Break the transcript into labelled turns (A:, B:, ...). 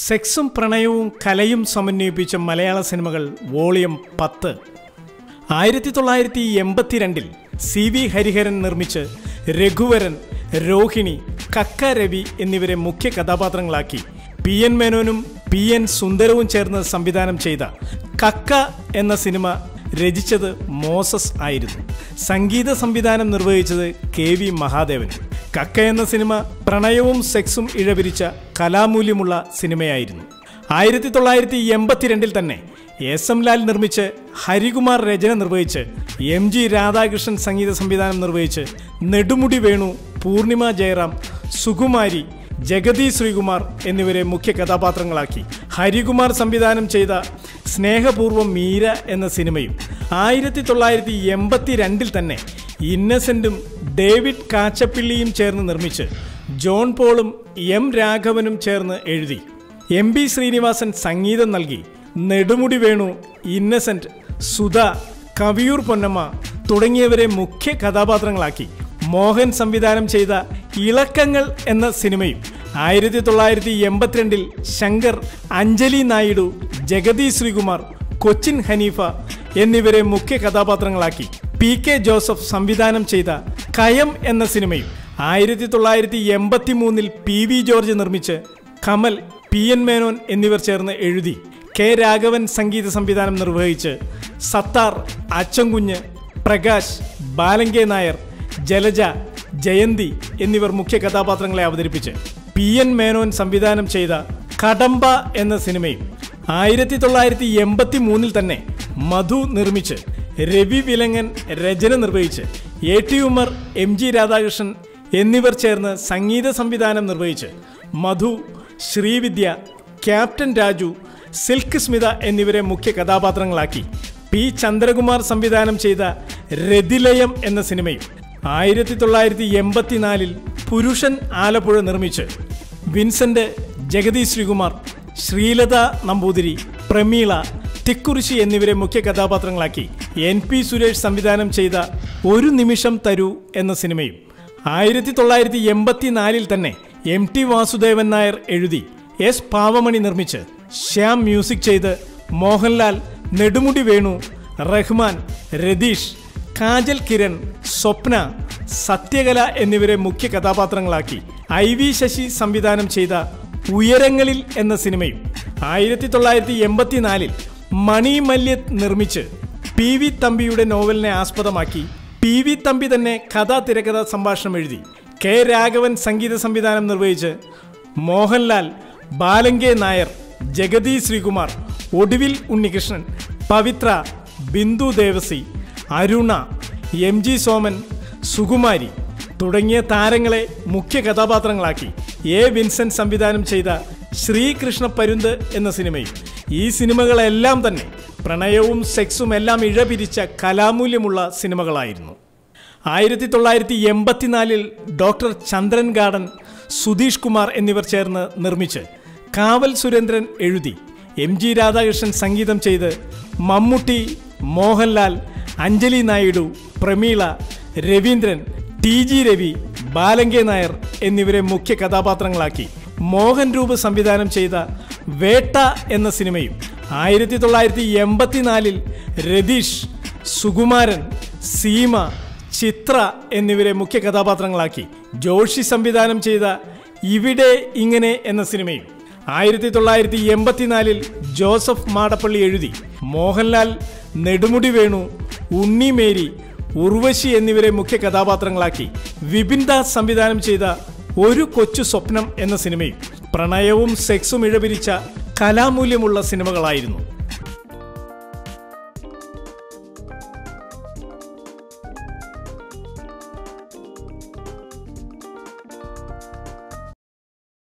A: സെക്സും പ്രണയവും കലയും സമന്വയിപ്പിച്ച മലയാള സിനിമകൾ വോളിയം 10. 1982 CV ഹരിഹരൻ നിർമ്മിച്ച് രഘുവരൻ, രോഹിണി, കക്ക രവി എന്നിവരെ മുഖ്യ കഥാപാത്രങ്ങളാക്കി PN മേനോനും PN സുന്ദരവും ചേർന്ന് സംവിധാനം ചെയ്ത കക്ക എന്ന സിനിമ രചിച്ചത് മോസസ് ആയിരുന്നു. സംഗീത സംവിധാനം നിർവഹിച്ചത് KV മഹാദേവൻ. കക്ക എന്ന സിനിമ പ്രണയവും സെക്സും ഇഴപിരിച്ച കലാമൂല്യമുള്ള സിനിമയായിരുന്നു. 1982 തന്നെ SM ലാൽ നിർമ്മിച്ച് ഹരികുമാർ രചന നിർവഹിച്ച് MG രാധാകൃഷ്ണൻ സംഗീത സംവിധാനം നിർവഹിച്ച് നെടുമുടി വേണു, പൂർണിമ ജയറാം, സുകുമാരി, ജഗതി ശ്രീകുമാർ എന്നിവരെ മുഖ്യ കഥാപാത്രങ്ങളാക്കി ഹരികുമാർ സംവിധാനം ചെയ്ത സ്നേഹപൂർവം മീര എന്ന സിനിമയും 1982 തന്നെ ഇന്നസെന്റും ഡേവിഡ് കാച്ചപ്പിള്ളിയും ചേർന്ന് നിർമ്മിച്ച് ജോൺ പോളും M രാഘവനും ചേർന്ന് എഴുതി MB ശ്രീനിവാസൻ സംഗീതം നൽകി നെടുമുടി വേണു, ഇന്നസെന്റ്, സുധ, കവിയൂർ പൊന്നമ്മ തുടങ്ങിയവരെ മുഖ്യ കഥാപാത്രങ്ങളാക്കി മോഹൻ സംവിധാനം ചെയ്ത ഇളക്കങ്ങൾ എന്ന സിനിമയും 1982 ശങ്കർ, അഞ്ജലി നായിഡു, ജഗതി ശ്രീകുമാർ, കൊച്ചിൻ ഹനീഫ എന്നിവരെ മുഖ്യ കഥാപാത്രങ്ങളാക്കി PK ജോസഫ് സംവിധാനം ചെയ്ത കയം എന്ന സിനിമയും 1983 PV ജോർജ് നിർമ്മിച്ച് കമൽ, PN മേനോൻ എന്നിവർ ചേർന്ന് എഴുതി K രാഘവൻ സംഗീത സംവിധാനം നിർവഹിച്ച് സത്താർ, അച്ചൻകുഞ്ഞ്, പ്രകാശ്, ബാലങ്കെ നായർ, ജലജ, ജയന്തി എന്നിവർ മുഖ്യ കഥാപാത്രങ്ങളെ അവതരിപ്പിച്ച് PN മേനോൻ സംവിധാനം ചെയ്ത കടമ്പ എന്ന സിനിമയും 1983 തന്നെ മധു നിർമ്മിച്ച് രവി വിലങ്ങൻ രചന നിർവഹിച്ച് AT ഉമർ, MG രാധാകൃഷ്ണൻ എന്നിവർ ചേർന്ന് സംഗീത സംവിധാനം നിർവഹിച്ച് മധു, ശ്രീവിദ്യ, ക്യാപ്റ്റൻ രാജു, സിൽക്ക് സ്മിത എന്നിവരെ മുഖ്യ കഥാപാത്രങ്ങളാക്കി P ചന്ദ്രകുമാർ സംവിധാനം ചെയ്ത രതിലയം എന്ന സിനിമയും 1984 പുരുഷൻ ആലപ്പുഴ നിർമ്മിച്ച് വിൻസെന്റ്, ജഗതി ശ്രീകുമാർ, ശ്രീലത നമ്പൂതിരി, പ്രമീള, തിക്കുറിശി എന്നിവരെ മുഖ്യ കഥാപാത്രങ്ങളാക്കി NP സുരേഷ് സംവിധാനം ചെയ്ത ഒരു നിമിഷം തരൂ എന്ന സിനിമയും 1984 തന്നെ MT വാസുദേവൻ നായർ എഴുതി S പാവമണി നിർമ്മിച്ച് ശ്യാം മ്യൂസിക് ചെയ്ത് മോഹൻലാൽ, നെടുമുടി വേണു, റഹ്മാൻ, രതീഷ്, കാജൽ കിരൺ, സ്വപ്ന, സത്യകല എന്നിവരെ മുഖ്യ കഥാപാത്രങ്ങളാക്കി IV ശശി സംവിധാനം ചെയ്ത ഉയരങ്ങളിൽ എന്ന സിനിമയും 1984 മണി മല്യത് നിർമ്മിച്ച് PV തമ്പിയുടെ നോവലിനെ ആസ്പദമാക്കി PV തമ്പി തന്നെ കഥാ തിരക്കഥ സംഭാഷണം എഴുതി K രാഘവൻ സംഗീത സംവിധാനം നിർവഹിച്ച് മോഹൻലാൽ, ബാലങ്കെ നായർ, ജഗതി ശ്രീകുമാർ, ഒടുവിൽ ഉണ്ണികൃഷ്ണൻ, പവിത്ര, ബിന്ദു ദേവസി, അരുണ, MG സോമൻ, സുകുമാരി തുടങ്ങിയ താരങ്ങളെ മുഖ്യ കഥാപാത്രങ്ങളാക്കി A വിൻസെന്റ് സംവിധാനം ചെയ്ത ശ്രീകൃഷ്ണ പരുന്ത് എന്ന സിനിമയും. ഈ സിനിമകളെല്ലാം തന്നെ പ്രണയവും സെക്സും എല്ലാം ഇഴപിരിച്ച കലാമൂല്യമുള്ള സിനിമകളായിരുന്നു. 1984 ഡോക്ടർ ചന്ദ്രൻ ഗാർഡൻ, സുധീഷ് കുമാർ എന്നിവർ ചേർന്ന് നിർമ്മിച്ച് കാവൽ സുരേന്ദ്രൻ എഴുതി MG രാധാകൃഷ്ണൻ സംഗീതം ചെയ്ത് മമ്മൂട്ടി, മോഹൻലാൽ, അഞ്ജലി നായിഡു, പ്രമീള, രവീന്ദ്രൻ, TG രവി, ബാലങ്കെ നായർ എന്നിവരെ മുഖ്യ കഥാപാത്രങ്ങളാക്കി മോഹൻ രൂപ് സംവിധാനം ചെയ്ത വേട്ട എന്ന സിനിമയും 1984 രതീഷ്, സുകുമാരൻ, സീമ, ചിത്ര എന്നിവരെ മുഖ്യ കഥാപാത്രങ്ങളാക്കി ജോഷി സംവിധാനം ചെയ്ത ഇവിടെ ഇങ്ങനെ എന്ന സിനിമയും 1984 ജോസഫ് മാടപ്പള്ളി എഴുതി മോഹൻലാൽ, നെടുമുടി വേണു, ഉണ്ണി മേരി, ഉർവശി എന്നിവരെ മുഖ്യ കഥാപാത്രങ്ങളാക്കി വിപിൻ ദാസ് സംവിധാനം ചെയ്ത ഒരു കൊച്ചു സ്വപ്നം എന്ന സിനിമയും പ്രണയവും സെക്സും ഇഴപിരിച്ച കലാമൂല്യമുള്ള സിനിമകളായിരുന്നു.